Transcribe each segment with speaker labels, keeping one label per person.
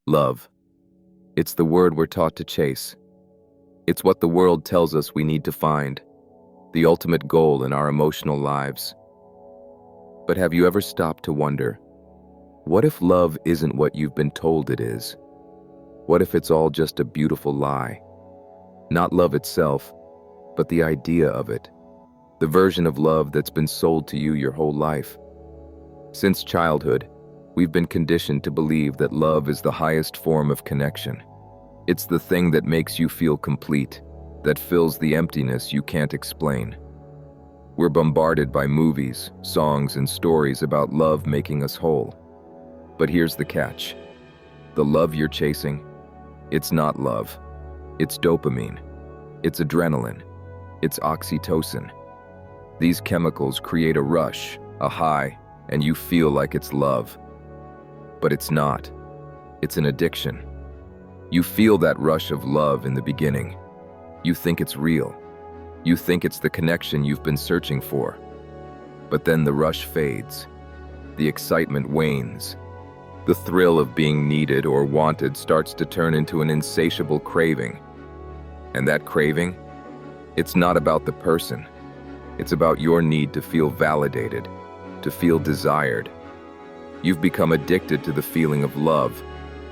Speaker 1: Love. It's the word we're taught to chase. It's what the world tells us we need to find, the ultimate goal in our emotional lives. But have you ever stopped to wonder, what if love isn't what you've been told it is? What if it's all just a beautiful lie? Not love itself, but the idea of it. The version of love that's been sold to you your whole life. Since childhood, we've been conditioned to believe that love is the highest form of connection. It's the thing that makes you feel complete, that fills the emptiness you can't explain. We're bombarded by movies, songs, and stories about love making us whole. But here's the catch. The love you're chasing, it's not love. It's dopamine. It's adrenaline. It's oxytocin. These chemicals create a rush, a high, and you feel like it's love. But it's not. It's an addiction. You feel that rush of love in the beginning. You think it's real. You think it's the connection you've been searching for. But then the rush fades. The excitement wanes. The thrill of being needed or wanted starts to turn into an insatiable craving. And that craving? It's not about the person. It's about your need to feel validated, to feel desired. You've become addicted to the feeling of love,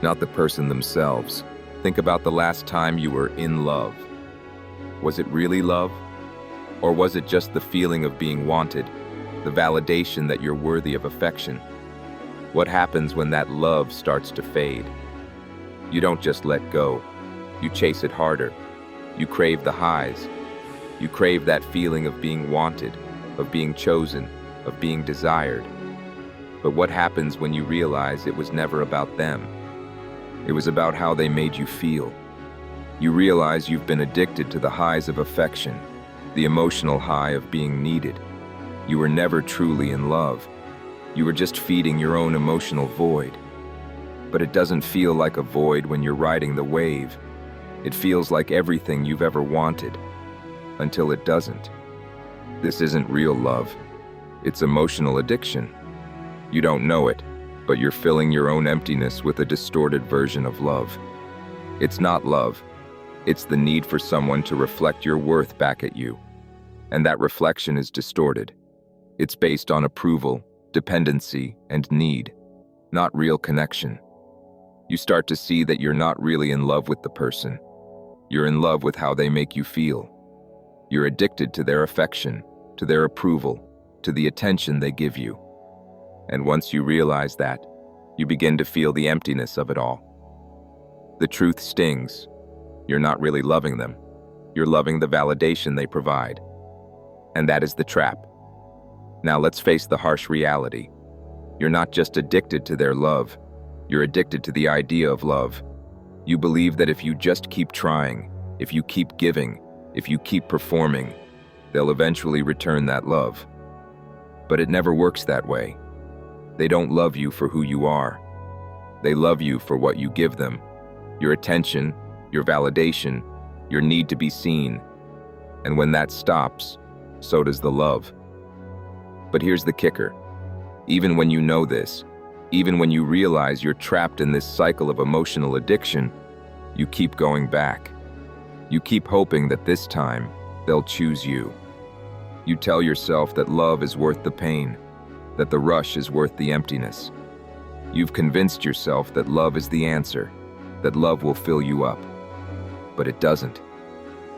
Speaker 1: not the person themselves. Think about the last time you were in love. Was it really love? Or was it just the feeling of being wanted, the validation that you're worthy of affection? What happens when that love starts to fade? You don't just let go. You chase it harder. You crave the highs. You crave that feeling of being wanted, of being chosen, of being desired. But what happens when you realize it was never about them? It was about how they made you feel. You realize you've been addicted to the highs of affection, the emotional high of being needed. You were never truly in love. You were just feeding your own emotional void. But it doesn't feel like a void when you're riding the wave. It feels like everything you've ever wanted, until it doesn't. This isn't real love. It's emotional addiction. You don't know it, but you're filling your own emptiness with a distorted version of love. It's not love. It's the need for someone to reflect your worth back at you. And that reflection is distorted. It's based on approval, dependency, and need, not real connection. You start to see that you're not really in love with the person. You're in love with how they make you feel. You're addicted to their affection, to their approval, to the attention they give you. And once you realize that, you begin to feel the emptiness of it all. The truth stings. You're not really loving them. You're loving the validation they provide. And that is the trap. Now let's face the harsh reality. You're not just addicted to their love. You're addicted to the idea of love. You believe that if you just keep trying, if you keep giving, if you keep performing, they'll eventually return that love. But it never works that way. They don't love you for who you are. They love you for what you give them. Your attention, your validation, your need to be seen. And when that stops, so does the love. But here's the kicker. Even when you know this, even when you realize you're trapped in this cycle of emotional addiction, you keep going back. You keep hoping that this time, they'll choose you. You tell yourself that love is worth the pain, that the rush is worth the emptiness. You've convinced yourself that love is the answer, that love will fill you up. But it doesn't.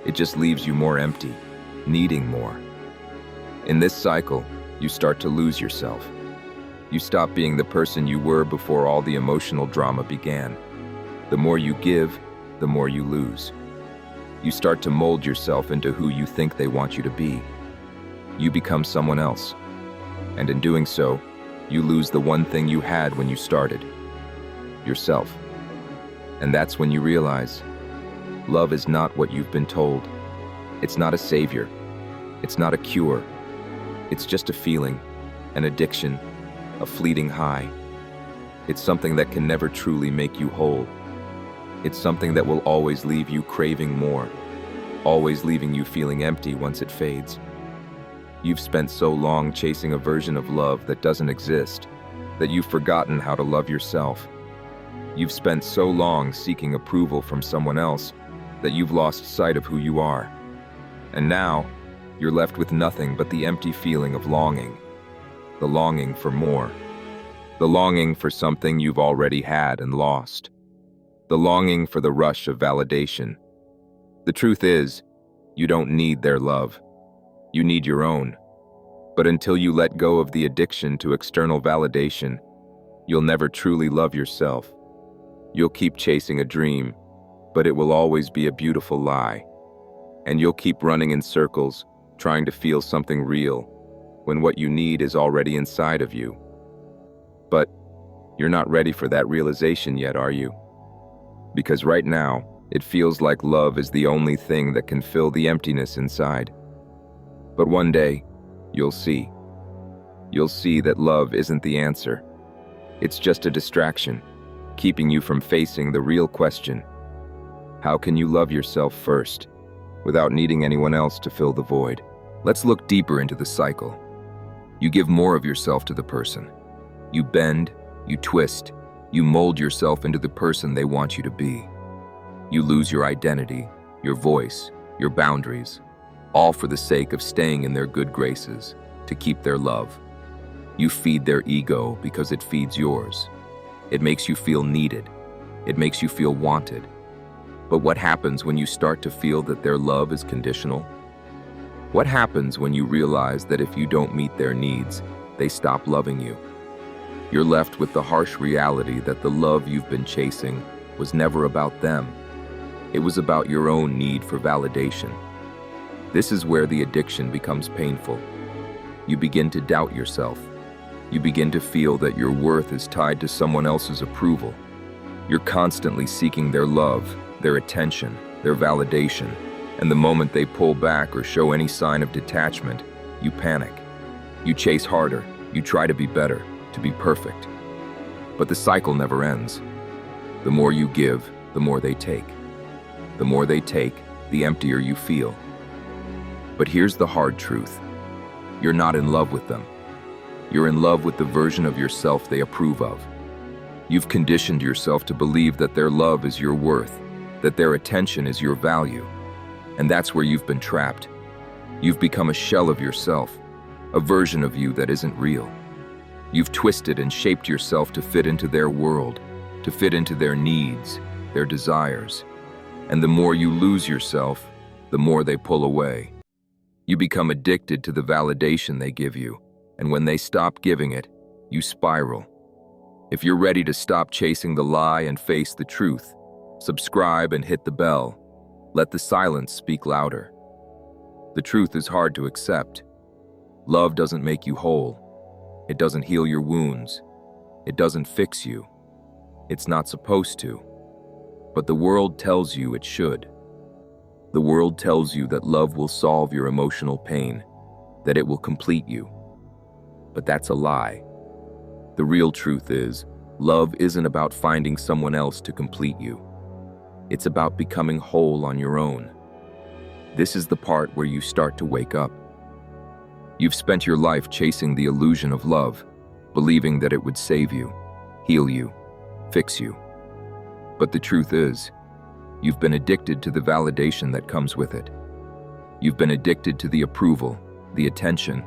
Speaker 1: It just leaves you more empty, needing more. In this cycle, you start to lose yourself. You stop being the person you were before all the emotional drama began. The more you give, the more you lose. You start to mold yourself into who you think they want you to be. You become someone else. And in doing so, you lose the one thing you had when you started: yourself. And that's when you realize, love is not what you've been told. It's not a savior. It's not a cure. It's just a feeling, an addiction, a fleeting high. It's something that can never truly make you whole. It's something that will always leave you craving more, always leaving you feeling empty once it fades. You've spent so long chasing a version of love that doesn't exist, that you've forgotten how to love yourself. You've spent so long seeking approval from someone else that you've lost sight of who you are. And now, you're left with nothing but the empty feeling of longing. The longing for more. The longing for something you've already had and lost. The longing for the rush of validation. The truth is, you don't need their love. You need your own. But until you let go of the addiction to external validation, you'll never truly love yourself. You'll keep chasing a dream, but it will always be a beautiful lie. And you'll keep running in circles, trying to feel something real, when what you need is already inside of you. But you're not ready for that realization yet, are you? Because right now, it feels like love is the only thing that can fill the emptiness inside. But one day, you'll see. You'll see that love isn't the answer. It's just a distraction, keeping you from facing the real question. How can you love yourself first, without needing anyone else to fill the void? Let's look deeper into the cycle. You give more of yourself to the person. You bend, you twist, you mold yourself into the person they want you to be. You lose your identity, your voice, your boundaries, all for the sake of staying in their good graces, to keep their love. You feed their ego because it feeds yours. It makes you feel needed. It makes you feel wanted. But what happens when you start to feel that their love is conditional? What happens when you realize that if you don't meet their needs, they stop loving you? You're left with the harsh reality that the love you've been chasing was never about them. It was about your own need for validation. This is where the addiction becomes painful. You begin to doubt yourself. You begin to feel that your worth is tied to someone else's approval. You're constantly seeking their love, their attention, their validation, and the moment they pull back or show any sign of detachment, you panic. You chase harder, you try to be better, to be perfect. But the cycle never ends. The more you give, the more they take. The more they take, the emptier you feel. But here's the hard truth. You're not in love with them. You're in love with the version of yourself they approve of. You've conditioned yourself to believe that their love is your worth, that their attention is your value. And that's where you've been trapped. You've become a shell of yourself, a version of you that isn't real. You've twisted and shaped yourself to fit into their world, to fit into their needs, their desires. And the more you lose yourself, the more they pull away. You become addicted to the validation they give you, and when they stop giving it, you spiral. If you're ready to stop chasing the lie and face the truth, subscribe and hit the bell. Let the silence speak louder. The truth is hard to accept. Love doesn't make you whole. It doesn't heal your wounds. It doesn't fix you. It's not supposed to. But the world tells you it should. The world tells you that love will solve your emotional pain, that it will complete you. But that's a lie. The real truth is, love isn't about finding someone else to complete you. It's about becoming whole on your own. This is the part where you start to wake up. You've spent your life chasing the illusion of love, believing that it would save you, heal you, fix you. But the truth is, you've been addicted to the validation that comes with it. You've been addicted to the approval, the attention,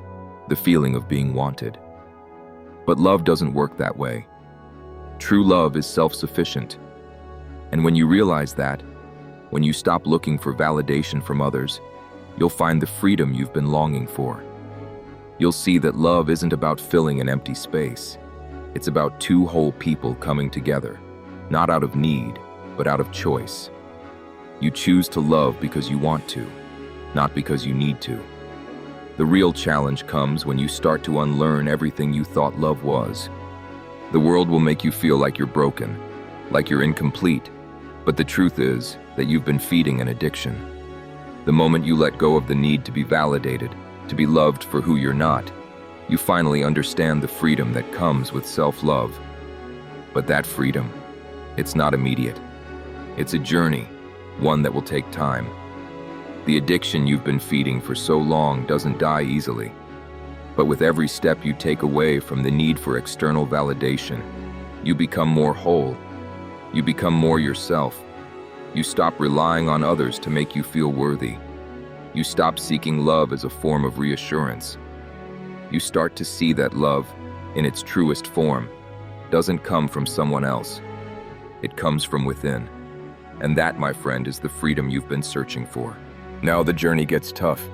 Speaker 1: the feeling of being wanted. But love doesn't work that way. True love is self-sufficient. And when you realize that, when you stop looking for validation from others, you'll find the freedom you've been longing for. You'll see that love isn't about filling an empty space. It's about two whole people coming together, not out of need, but out of choice. You choose to love because you want to, not because you need to. The real challenge comes when you start to unlearn everything you thought love was. The world will make you feel like you're broken, like you're incomplete, but the truth is that you've been feeding an addiction. The moment you let go of the need to be validated, to be loved for who you're not, you finally understand the freedom that comes with self-love. But that freedom, it's not immediate. It's a journey, one that will take time. The addiction you've been feeding for so long doesn't die easily. But with every step you take away from the need for external validation, you become more whole. You become more yourself. You stop relying on others to make you feel worthy. You stop seeking love as a form of reassurance. You start to see that love, in its truest form, doesn't come from someone else. It comes from within. And that, my friend, is the freedom you've been searching for. Now the journey gets tough.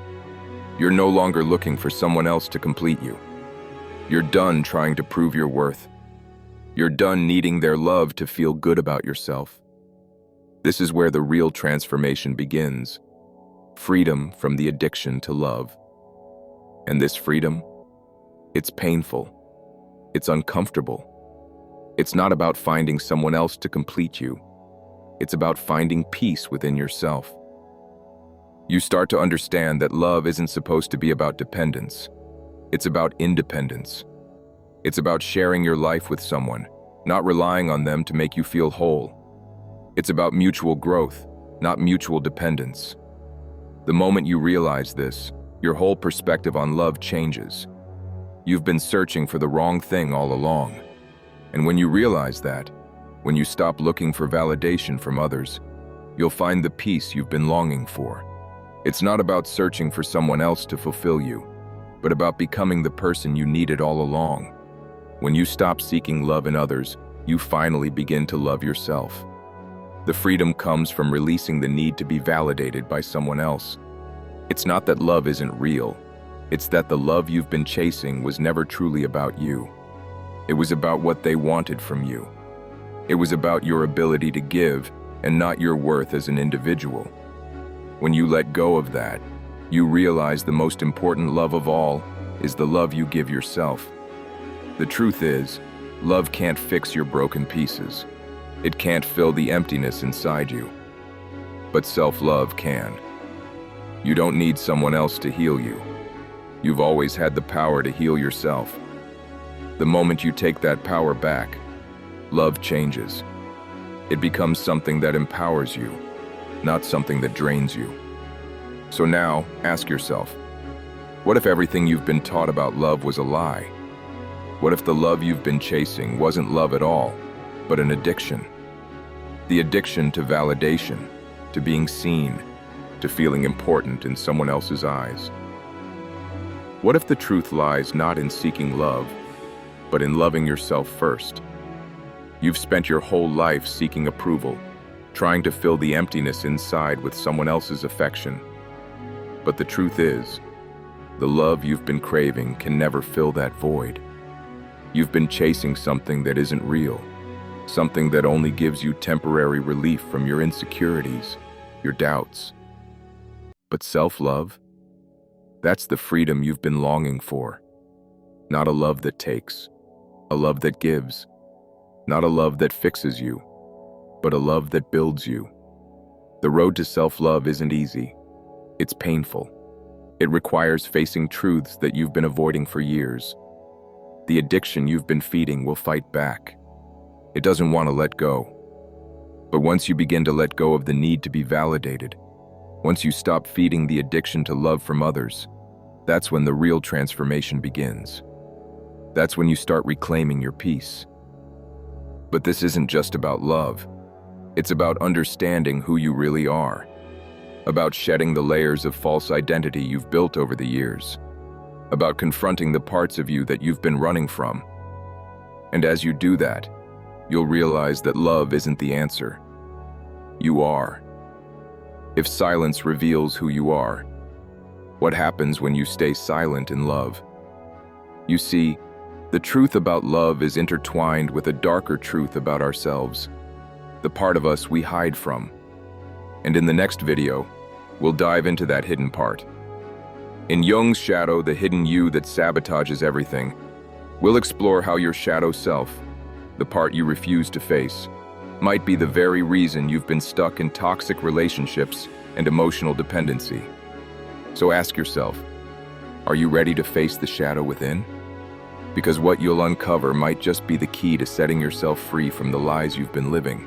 Speaker 1: You're no longer looking for someone else to complete you. You're done trying to prove your worth. You're done needing their love to feel good about yourself. This is where the real transformation begins. Freedom from the addiction to love. And this freedom, it's painful. It's uncomfortable. It's not about finding someone else to complete you. It's about finding peace within yourself. You start to understand that love isn't supposed to be about dependence. It's about independence. It's about sharing your life with someone, not relying on them to make you feel whole. It's about mutual growth, not mutual dependence. The moment you realize this, your whole perspective on love changes. You've been searching for the wrong thing all along. And when you realize that, when you stop looking for validation from others, you'll find the peace you've been longing for. It's not about searching for someone else to fulfill you, but about becoming the person you needed all along. When you stop seeking love in others, you finally begin to love yourself. The freedom comes from releasing the need to be validated by someone else. It's not that love isn't real. It's that the love you've been chasing was never truly about you. It was about what they wanted from you. It was about your ability to give and not your worth as an individual. When you let go of that, you realize the most important love of all is the love you give yourself. The truth is, love can't fix your broken pieces. It can't fill the emptiness inside you. But self-love can. You don't need someone else to heal you. You've always had the power to heal yourself. The moment you take that power back, love changes. It becomes something that empowers you, not something that drains you. So now, ask yourself, what if everything you've been taught about love was a lie? What if the love you've been chasing wasn't love at all, but an addiction? The addiction to validation, to being seen, to feeling important in someone else's eyes. What if the truth lies not in seeking love, but in loving yourself first? You've spent your whole life seeking approval, trying to fill the emptiness inside with someone else's affection. But the truth is, the love you've been craving can never fill that void. You've been chasing something that isn't real, something that only gives you temporary relief from your insecurities, your doubts. But self-love? That's the freedom you've been longing for. Not a love that takes, a love that gives. Not a love that fixes you, but a love that builds you. The road to self-love isn't easy. It's painful. It requires facing truths that you've been avoiding for years. The addiction you've been feeding will fight back. It doesn't want to let go. But once you begin to let go of the need to be validated, once you stop feeding the addiction to love from others, that's when the real transformation begins. That's when you start reclaiming your peace. But this isn't just about love. It's about understanding who you really are, about shedding the layers of false identity you've built over the years, about confronting the parts of you that you've been running from. And as you do that, you'll realize that love isn't the answer. You are. If silence reveals who you are, what happens when you stay silent in love? You see, the truth about love is intertwined with a darker truth about ourselves, the part of us we hide from. And in the next video, we'll dive into that hidden part. In Jung's Shadow, the hidden you that sabotages everything, we'll explore how your shadow self, the part you refuse to face, might be the very reason you've been stuck in toxic relationships and emotional dependency. So ask yourself, are you ready to face the shadow within? Because what you'll uncover might just be the key to setting yourself free from the lies you've been living.